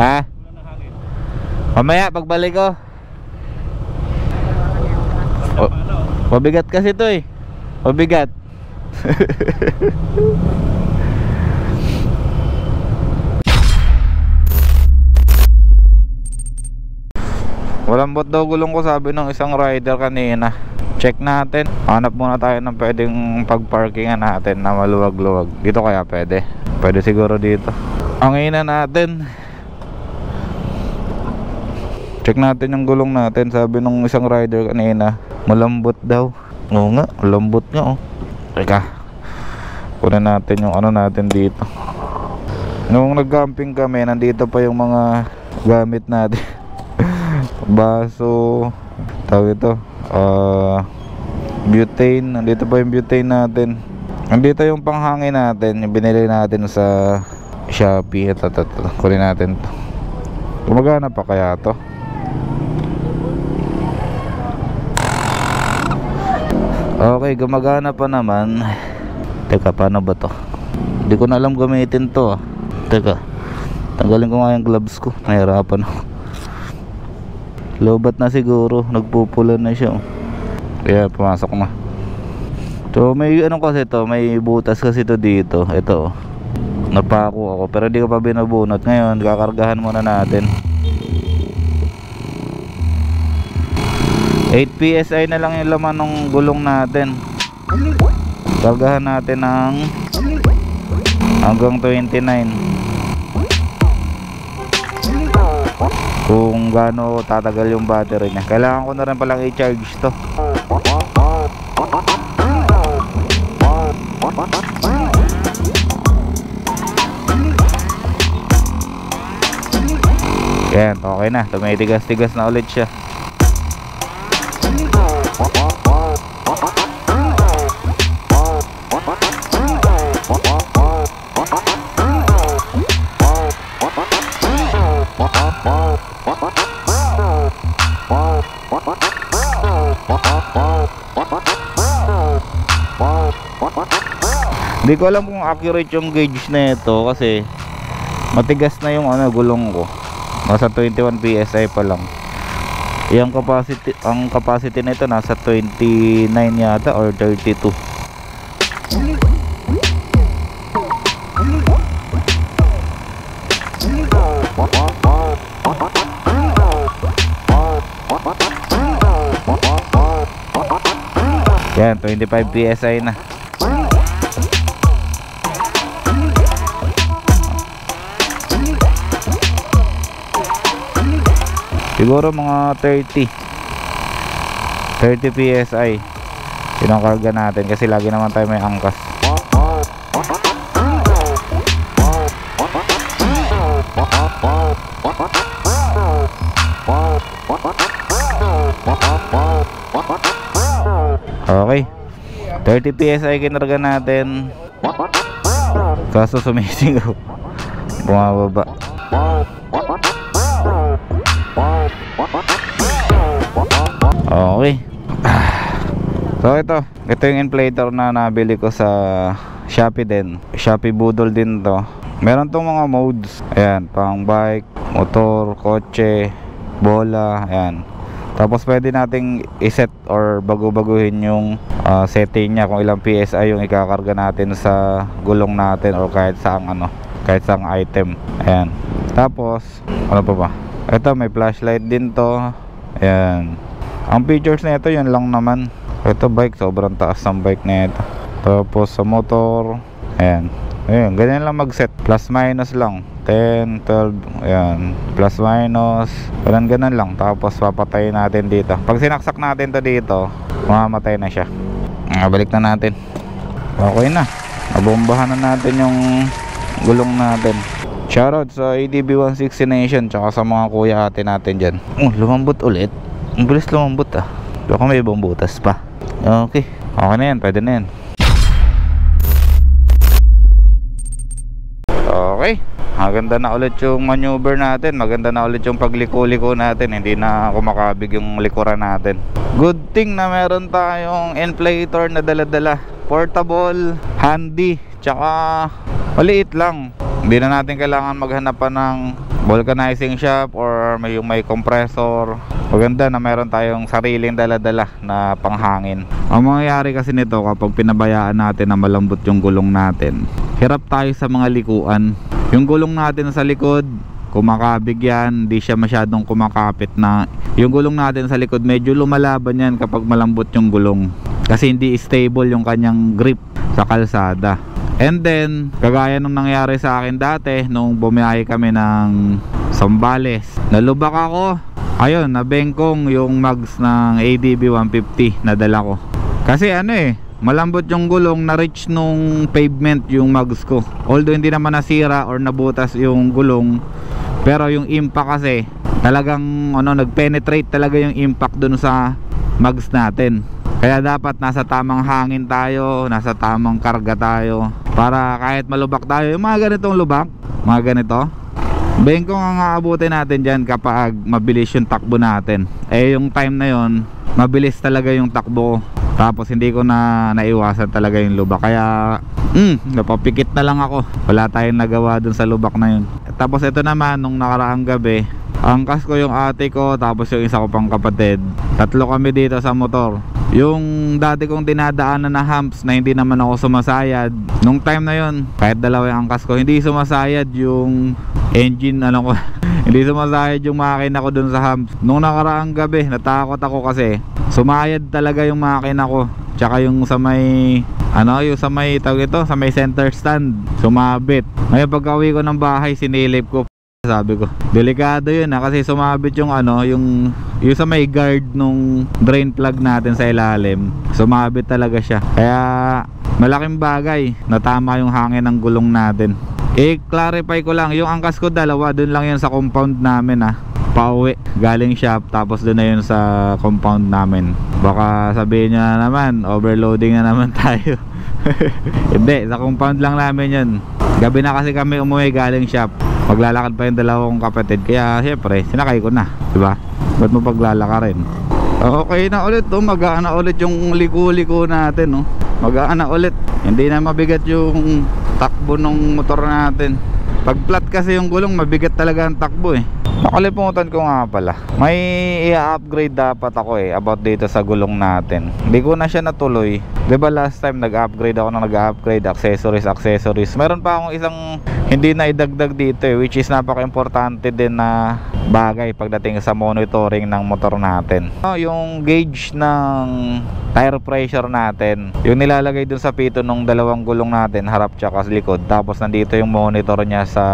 Ha? Mamaya pagbalik ko. Mabigat kasi to eh. Mabigat. Malambot daw gulong ko, sabi ng isang rider kanina. Check natin. Hanap muna tayo ng pwedeng pagparkingan natin na maluwag-luwag. Dito kaya pwede? Pwede siguro dito. Ang ina natin. Check natin yung gulong natin. Sabi ng isang rider kanina, malambot daw. Oo nga, malambot nga oh. Teka, kunin natin yung ano natin dito. Nung nag-camping kami, nandito pa yung mga gamit natin. Baso, tawag ito, butane. Nandito pa yung butane natin. Nandito yung panghangin natin, yung binili natin sa Shopee. Ito, kunin natin to. Gumagana pa kaya to? Okay, gumagana pa naman. Teka, paano ba to? Hindi ko na alam gamitin to. Teka, tanggalin ko nga yung gloves ko. Nahirapan ako. Lobat na siguro, nagpupula na siya. Kaya pumasok na. So may ano kasi to, may butas kasi to dito. Ito, napako ako pero hindi ko pa binabunot. Ngayon, kakargahan muna natin. 8 PSI na lang yung laman ng gulong natin. Kargahan natin ng hanggang 29. Kung gaano tatagal yung battery niya. Kailangan ko na rin palang i-charge to. Yan, okay na. Tumitigas-tigas na ulit siya. Hindi ko alam kung accurate yung gauge na ito kasi matigas na yung ano, gulong ko. Nasa 21 PSI pa lang. Yung capacity, ang capacity nito nasa 29 yata or 32. Yan, 25 PSI na. Siguro mga 30 PSI pinakarga natin kasi lagi naman tayo may angkas. Okay, 30 PSI kinarga natin. Kaso sumisigaw, bumababa. Okay. So ito yung inflator na nabili ko sa Shopee din. Shopee Budol din to. Meron tong mga modes. Ayan, pang bike, motor, kotse, bola, ayan. Tapos pwede nating iset or bago-baguhin yung setting niya kung ilang PSI yung ikakarga natin sa gulong natin or kahit saang ano, kahit saang item. Ayan. Tapos ano pa ba? Ito may flashlight din to. Ayan. Ang features na ito yun lang naman. Ito bike, sobrang taas ng bike na ito. Tapos sa motor, ayan. Ayan, ganyan lang mag-set. Plus minus lang 10, 12, ayan. Plus minus, ganun lang. Tapos papatayin natin dito. Pag sinaksak natin to dito, mamamatay na siya. Balik na natin. Okay na, nabombahan na natin yung gulong natin. Shoutout sa ADB 160 Nation, tsaka sa mga kuya ate natin dyan. Lumambot ulit. Ang bilis lumambot ah. Baka may ibang butas pa. Okay, okay na yan, pwede na yan. Okay, maganda na ulit yung maneuver natin. Maganda na ulit yung pagliko-liko natin. Hindi na kumakabig yung likuran natin. Good thing na meron tayong inflator na dala-dala. Portable, handy, tsaka maliit lang. Hindi na natin kailangan maghanap pa ng vulcanizing shop or may compressor. Maganda na meron tayong sariling dala-dala na panghangin. Ang mangyayari kasi nito kapag pinabayaan natin na malambot yung gulong natin, hirap tayo sa mga likuan. Yung gulong natin sa likod, kumakabig yan, di siya masyadong kumakapit na. Yung gulong natin sa likod medyo lumalaban yan kapag malambot yung gulong, kasi hindi stable yung kanyang grip sa kalsada. And then kagaya nung nangyari sa akin dati nung bumiyahe kami ng Zambales, nalubak ako. Ayun, nabengkong yung mags ng ADB 150 na dala ko. Kasi malambot yung gulong, na-reach nung pavement yung mags ko. Although hindi naman nasira or nabutas yung gulong, pero yung impact kasi talagang nag-penetrate talaga yung impact dun sa mags natin. Kaya dapat nasa tamang hangin tayo, nasa tamang karga tayo, para kahit malubak tayo, yung mga ganitong lubak, mga ganito, bengkong ang aabutin natin dyan kapag mabilis yung takbo natin. Yung time na yon, mabilis talaga yung takbo. Tapos hindi ko na naiwasan talaga yung lubak. Kaya napapikit na lang ako. Wala tayong nagawa dun sa lubak na yun. Tapos ito naman, nung nakaraang gabi, angkas ko yung ate ko, tapos yung isa ko pang kapatid. Tatlo kami dito sa motor. Yung dati kong dinadaanan na humps na hindi naman ako sumasayad, nung time na yon, kahit dalawa yung angkas ko, hindi sumasayad yung engine ko hindi sumasayad yung makina ko dun sa humps. Nung nakaraang gabi, natakot ako kasi sumayad talaga yung makina ko, tsaka yung sa may yung sa may tawag ito, sa may center stand, sumabit. Ngayon pagka uwi ko ng bahay, sinilip ko, sabi ko delikado yun kasi sumabit yung yung sa may guard nung drain plug natin sa ilalim, sumabit talaga siya. Kaya malaking bagay na tama yung hangin ng gulong natin. I-clarify ko lang, yung angkas ko dalawa, dun lang yun sa compound namin pauwi galing shop, tapos dun na yun sa compound namin. Baka sabihin nyo na naman overloading na naman tayo. Hindi, sa compound lang namin yun. Gabi na kasi kami umuwi galing shop, maglalakad pa yung dalawang kapatid, kaya syempre sinakay ko na, diba? Ba't mo paglalakarin? Okay na ulit, magaan na ulit yung liko-liko natin, magaan na ulit, hindi na mabigat yung takbo ng motor natin. Pag flat kasi yung gulong, mabigat talaga ang takbo Nakalimutan ko nga pala, may i-upgrade dapat ako about dito sa gulong natin. Hindi ko na siya natuloy. Diba last time nag-upgrade ako na nag-upgrade, accessories. Meron pa akong isang hindi na idagdag dito which is napaka-importante din na bagay pagdating sa monitoring ng motor natin. Yung gauge ng tire pressure natin, yung nilalagay dun sa pito ng dalawang gulong natin, harap tsaka likod. Tapos nandito yung monitor niya sa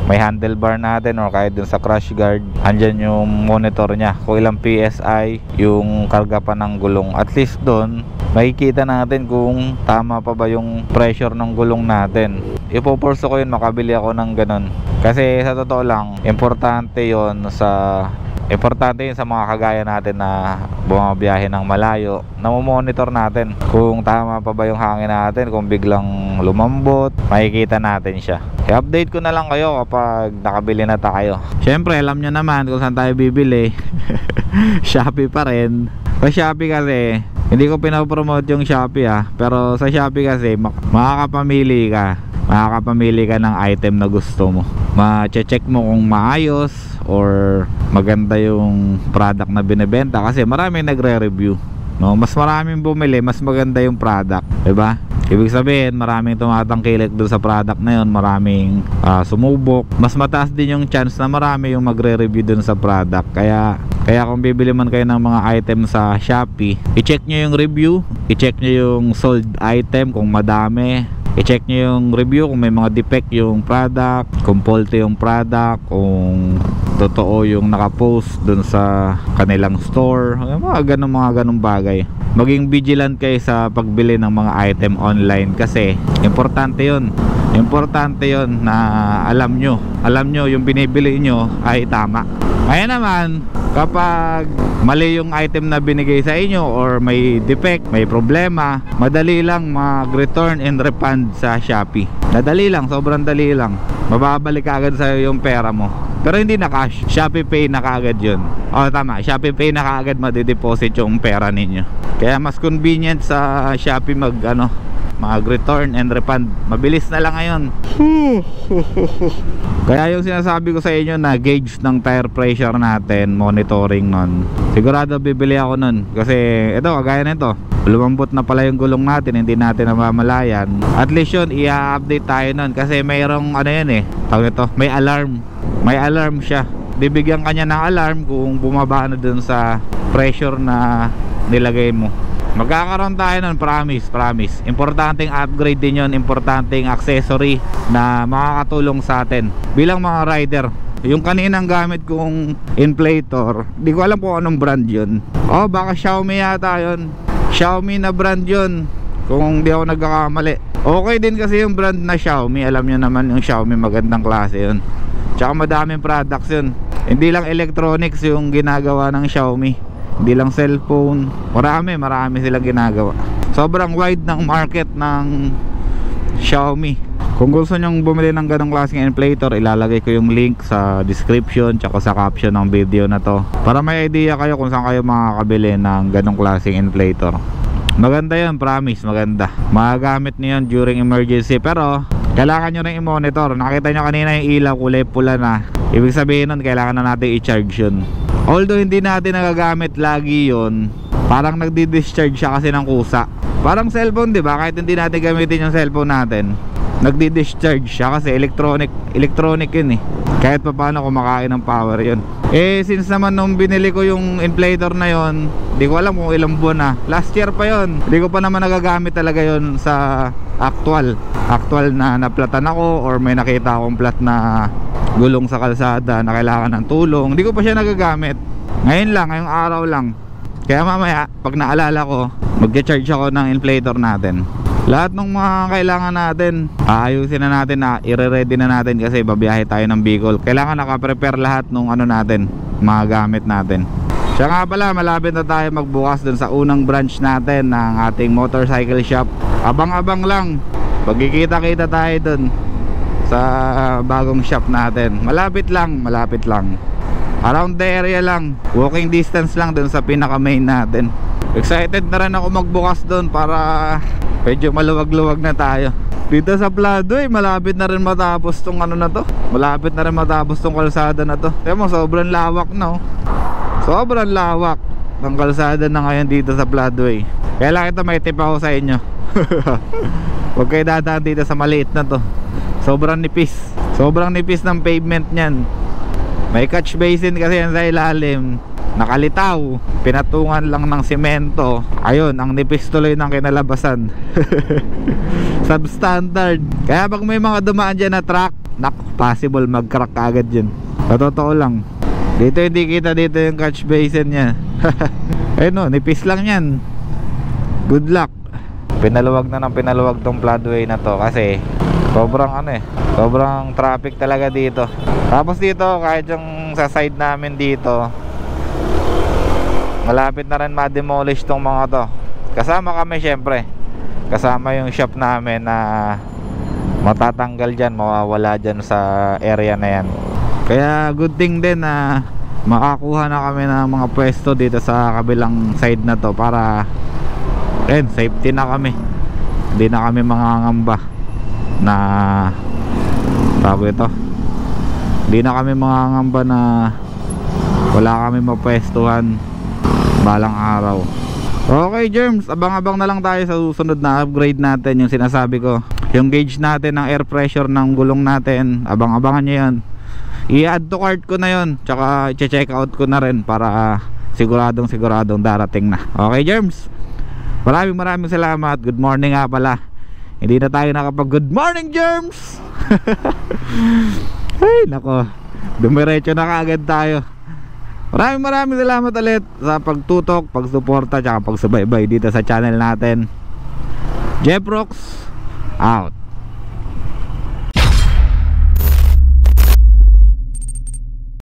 may handlebar natin or kahit dun sa crash guard, andyan yung monitor niya kung ilang PSI yung karga pa ng gulong. At least dun makikita natin kung tama pa ba yung pressure ng gulong natin. Ipopurso ko yun, makabili ako ng ganun, kasi sa totoo lang importante yun sa mga kagaya natin na bumabiyahe ng malayo, na monitor natin kung tama pa ba yung hangin natin. Kung biglang lumambot, makikita natin siya. I-update ko na lang kayo kapag nakabili na tayo. Syempre alam nyo naman kung saan tayo bibili. Shopee pa rin. Sa Shopee kasi, hindi ko pinapromote yung Shopee pero sa Shopee kasi makakapamili ka ng item na gusto mo. Ma-check mo kung maayos or maganda yung product na binebenta, kasi maraming nagre-review, mas maraming bumili, mas maganda yung product, diba? Ibig sabihin maraming tumatangkilik doon sa product na yun, maraming sumubok, mas mataas din yung chance na marami yung magre-review doon sa product. Kaya kung bibili man kayo ng mga item sa Shopee, i-check nyo yung review, i-check nyo yung sold item kung madami, i-check nyo yung review kung may mga defect yung product, kung faulty yung product, kung totoo yung nakapost dun sa kanilang store, mga ganong bagay. Maging vigilant kayo sa pagbili ng mga item online, kasi importante yun na alam nyo yung binibili nyo ay tama. Kaya naman kapag mali yung item na binigay sa inyo or may defect, may problema, madali lang mag-return and refund sa Shopee. Madali lang, sobrang dali lang. Mababalik agad sa'yo yung pera mo. Pero hindi na cash, Shopee Pay na kaagad yun. Tama, Shopee Pay na kaagad madideposit yung pera ninyo. Kaya mas convenient sa Shopee mag-return and refund. Mabilis na lang ngayon. Kaya yung sinasabi ko sa inyo na gauge ng tire pressure natin, monitoring nun, sigurado bibili ako nun. Kasi ito, kagaya nito, lumambot na pala yung gulong natin, hindi natin namamalayan. At least yun, i-update tayo nun. Kasi mayroong ano yan eh, tawag ito, may alarm. May alarm siya. Bibigyan kanya ng alarm kung bumaba na dun sa pressure na nilagay mo. Magkakaroon tayo nun, promise, promise. Importanteng upgrade din yun, importanteng accessory na makakatulong sa atin bilang mga rider. Yung kaninang gamit kong inflator, di ko alam kung anong brand yun. Oh, baka Xiaomi yata yun. Xiaomi na brand yun, kung di ako nagkakamali. Okay din kasi yung brand na Xiaomi. Alam nyo naman yung Xiaomi, magandang klase yun. Tsaka madaming products yun. Hindi lang electronics yung ginagawa ng Xiaomi, hindi lang cellphone. Marami silang ginagawa. Sobrang wide ng market ng Xiaomi. Kung gusto nyong bumili ng ganong klaseng inflator, ilalagay ko yung link sa description tsaka sa caption ng video na to, para may idea kayo kung saan kayo makakabili ng ganong klaseng inflator. Maganda yun, promise, maganda. Magagamit niyo yun during emergency. Pero kailangan nyo rin i-monitor. Nakita nyo kanina yung ilaw kulay pula na, ibig sabihin nun kailangan na natin i-charge yun. Although hindi natin nagagamit lagi yun, parang nagdi-discharge siya kasi ng kusa. Parang cellphone, di ba? Kahit hindi natin gamitin yung cellphone natin, nagdi-discharge siya kasi electronic yun eh. Kahit pa paano kumakain ng power yun. Eh since naman nung binili ko yung inflator na yun, di ko alam kung ilang buwan na. Last year pa yun. Di ko pa naman nagagamit talaga yun sa actual na naplatan ako, or may nakita akong plat na gulong sa kalsada na kailangan ng tulong. Di ko pa siya nagagamit. Ngayon lang, ngayong araw lang. Kaya mamaya pag naalala ko, mag-charge ako ng inflator natin. Lahat ng mga kailangan natin, aayusin na natin, na i-ready na natin kasi babiyahe tayo ng Bicol. Kailangan naka-prepare lahat ng ano natin, mga gamit natin. Siya nga pala, malapit na tayo magbukas dun sa unang branch natin ng ating motorcycle shop. Abang-abang lang, magkikita-kita tayo dun sa bagong shop natin. Malapit lang. Around the area lang, walking distance lang dun sa pinaka main natin. Excited na rin ako magbukas dun para medyo maluwag-luwag na tayo. Dito sa Plado malapit na rin matapos tong ano na to. Malapit na rin matapos tong kalsada na to. Kaya mo, sobrang lawak na oh. Sobrang lawak ng kalsada na ngayon dito sa Plado. Kaya lang ito, may tip ako sa inyo. Huwag kayo dadaan dito sa maliit na to. Sobrang nipis. Sobrang nipis ng pavement nyan. May catch basin kasi yan sa ilalim, nakalitaw, pinatungan lang ng semento. Ayun, ang nipis tuloy ng kinalabasan. Substandard. Kaya pag may mga dumaan dyan na truck, possible mag-crack agad dyan. Sa totoo lang, dito hindi kita dito yung catch basin nya. Ayun o, nipis lang yan. Good luck. Pinaluwag na ng pinaluwag tong floodway na to kasi sobrang sobrang traffic talaga dito. Tapos dito, kahit yung sa side namin dito, malapit na rin ma-demolish tong mga to. Kasama kami syempre. Kasama yung shop namin na matatanggal dyan, mawawala dyan sa area na yan. Kaya good thing din na makakuha na kami ng mga pwesto dito sa kabilang side na to para safety na kami. Hindi na kami mangangamba na tawag ito. Hindi na kami mangangamba na wala kami mapwestuhan balang araw. Okay germs, abang-abang na lang tayo sa susunod na upgrade natin. Yung sinasabi ko, yung gauge natin ng air pressure ng gulong natin, abang-abangan nyo yan. I-add to cart ko na yon, tsaka i-check out ko na rin para siguradong darating na. Okay germs, maraming salamat. Good morning nga pala. Hindi na tayo nakapag good morning germs. Ay nako, dumiretso na kaagad tayo. Maraming salamat ulit sa pagtutok, pagsuporta, tsaka pagsubaybay dito sa channel natin. Jeprox out.